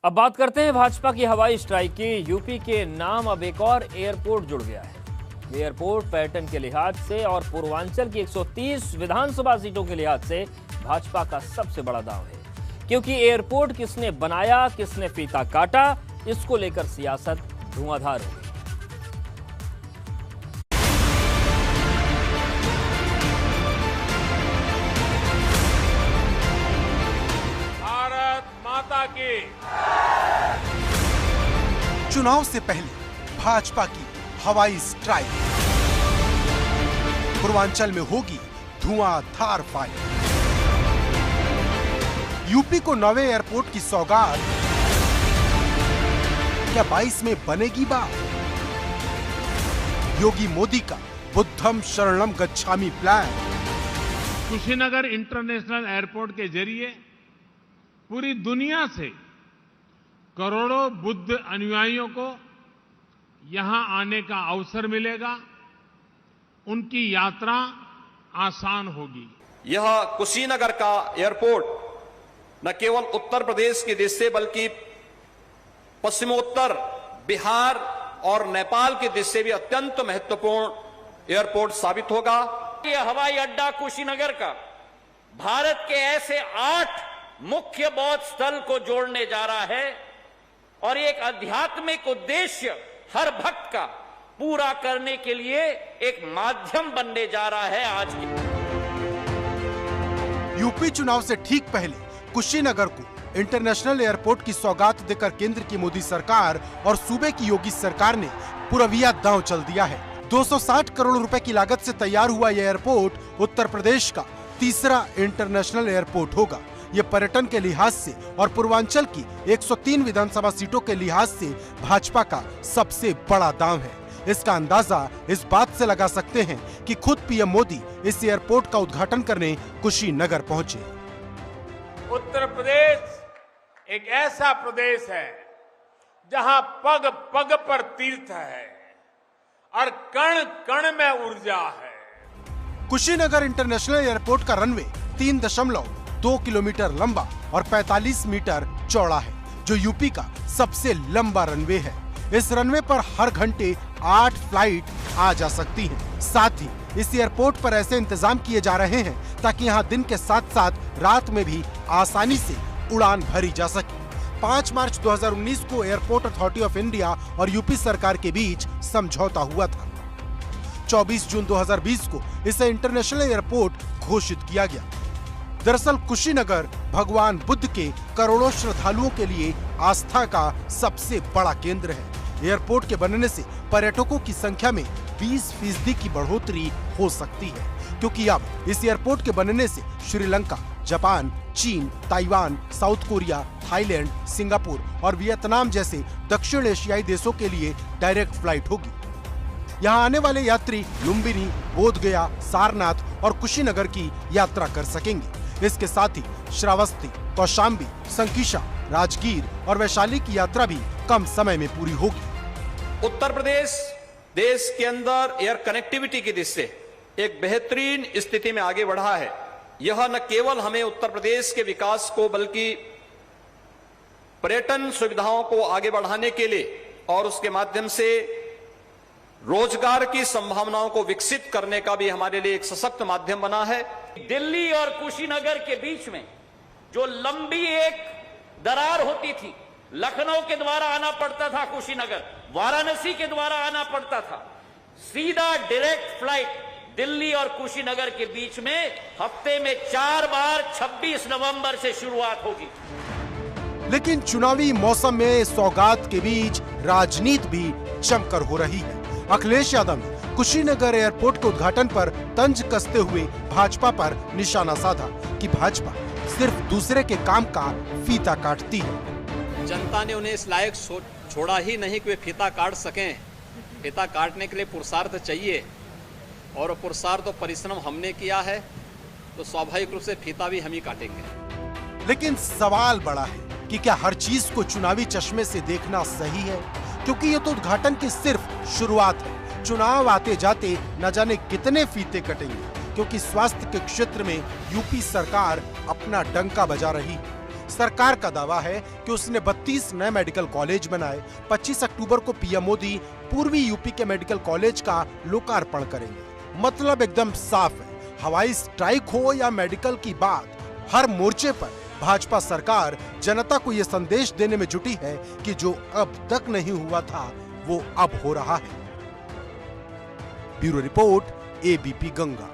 अब बात करते हैं भाजपा की हवाई स्ट्राइक की। यूपी के नाम अब एक और एयरपोर्ट जुड़ गया है। ये एयरपोर्ट पर्यटन के लिहाज से और पूर्वांचल की 130 विधानसभा सीटों के लिहाज से भाजपा का सबसे बड़ा दांव है, क्योंकि एयरपोर्ट किसने बनाया, किसने फीता काटा, इसको लेकर सियासत धुआंधार हो गई। की चुनाव से पहले भाजपा की हवाई स्ट्राइक। पूर्वांचल में होगी धुआंधार फायर। यूपी को नवे एयरपोर्ट की सौगात, क्या 22 में बनेगी बात? योगी मोदी का बुद्धम शरणम गच्छामि प्लान। कुशीनगर इंटरनेशनल एयरपोर्ट के जरिए पूरी दुनिया से करोड़ों बुद्ध अनुयायियों को यहां आने का अवसर मिलेगा, उनकी यात्रा आसान होगी। यह कुशीनगर का एयरपोर्ट न केवल उत्तर प्रदेश की दृष्टि से बल्कि पश्चिमोत्तर बिहार और नेपाल की दृष्टि से भी अत्यंत महत्वपूर्ण एयरपोर्ट साबित होगा। यह हवाई अड्डा कुशीनगर का भारत के ऐसे 8 मुख्य बौद्ध स्थल को जोड़ने जा रहा है और एक आध्यात्मिक उद्देश्य हर भक्त का पूरा करने के लिए एक माध्यम बनने जा रहा है। आज की यूपी चुनाव से ठीक पहले कुशीनगर को इंटरनेशनल एयरपोर्ट की सौगात देकर केंद्र की मोदी सरकार और सूबे की योगी सरकार ने पुरविया दांव चल दिया है। 260 करोड़ रुपए की लागत से तैयार हुआ यह एयरपोर्ट उत्तर प्रदेश का तीसरा इंटरनेशनल एयरपोर्ट होगा। ये पर्यटन के लिहाज से और पूर्वांचल की 103 विधानसभा सीटों के लिहाज से भाजपा का सबसे बड़ा दांव है। इसका अंदाजा इस बात से लगा सकते हैं कि खुद पीएम मोदी इस एयरपोर्ट का उद्घाटन करने कुशीनगर पहुंचे। उत्तर प्रदेश एक ऐसा प्रदेश है जहां पग पग पर तीर्थ है और कण कण में ऊर्जा है। कुशीनगर इंटरनेशनल एयरपोर्ट का रनवे 3.2 किलोमीटर लंबा और 45 मीटर चौड़ा है, जो यूपी का सबसे लंबा रनवे है। इस रनवे पर हर घंटे 8 फ्लाइट आ जा सकती हैं। साथ ही इस एयरपोर्ट पर ऐसे इंतजाम किए जा रहे हैं ताकि यहां दिन के साथ साथ रात में भी आसानी से उड़ान भरी जा सके। 5 मार्च 2019 को एयरपोर्ट अथॉरिटी ऑफ इंडिया और यूपी सरकार के बीच समझौता हुआ था। 24 जून 2020 को इसे इंटरनेशनल एयरपोर्ट घोषित किया गया। दरअसल कुशीनगर भगवान बुद्ध के करोड़ों श्रद्धालुओं के लिए आस्था का सबसे बड़ा केंद्र है। एयरपोर्ट के बनने से पर्यटकों की संख्या में 20% की बढ़ोतरी हो सकती है, क्योंकि अब इस एयरपोर्ट के बनने से श्रीलंका, जापान, चीन, Taiwan, south Korea, Thailand, Singapore और वियतनाम जैसे दक्षिण एशियाई देशों के लिए डायरेक्ट फ्लाइट होगी। यहाँ आने वाले यात्री लुम्बिनी, बोधगया, सारनाथ और कुशीनगर की यात्रा कर सकेंगे। इसके साथ ही श्रावस्ती, कौशाम्बी, संकीशा, राजगीर और वैशाली की यात्रा भी कम समय में पूरी होगी। उत्तर प्रदेश देश के अंदर एयर कनेक्टिविटी की दृष्टि से एक बेहतरीन स्थिति में आगे बढ़ा है। यह न केवल हमें उत्तर प्रदेश के विकास को बल्कि पर्यटन सुविधाओं को आगे बढ़ाने के लिए और उसके माध्यम से रोजगार की संभावनाओं को विकसित करने का भी हमारे लिए एक सशक्त माध्यम बना है। दिल्ली और कुशीनगर के बीच में जो लंबी एक दरार होती थी, लखनऊ के द्वारा आना पड़ता था कुशीनगर, वाराणसी के द्वारा आना पड़ता था, सीधा डायरेक्ट फ्लाइट दिल्ली और कुशीनगर के बीच में हफ्ते में 4 बार 26 नवंबर से शुरुआत होगी। लेकिन चुनावी मौसम में सौगात के बीच राजनीति भी जमकर हो रही है। अखिलेश यादव ने कुशीनगर एयरपोर्ट के उद्घाटन पर तंज कसते हुए भाजपा पर निशाना साधा कि भाजपा सिर्फ दूसरे के काम का फीता काटती है। जनता ने उन्हें इस लायक छोड़ा ही नहीं कि वे फीता काट सकें। फीता काटने के लिए पुरुषार्थ चाहिए और पुरुषार्थ और परिश्रम हमने किया है, तो स्वाभाविक रूप से फीता भी हम ही काटेंगे। लेकिन सवाल बड़ा है कि क्या हर चीज को चुनावी चश्मे से देखना सही है? क्योंकि ये तो उद्घाटन की सिर्फ शुरुआत है। चुनाव आते जाते न जाने कितने फीते कटेंगे, क्योंकि स्वास्थ्य के क्षेत्र में यूपी सरकार अपना डंका बजा रही है। सरकार का दावा है कि उसने 32 नए मेडिकल कॉलेज बनाए। 25 अक्टूबर को पीएम मोदी पूर्वी यूपी के मेडिकल कॉलेज का लोकार्पण करेंगे। मतलब एकदम साफ है, हवाई स्ट्राइक हो या मेडिकल की बात, हर मोर्चे पर भाजपा सरकार जनता को यह संदेश देने में जुटी है कि जो अब तक नहीं हुआ था वो अब हो रहा है। Bureau report, ABP Ganga.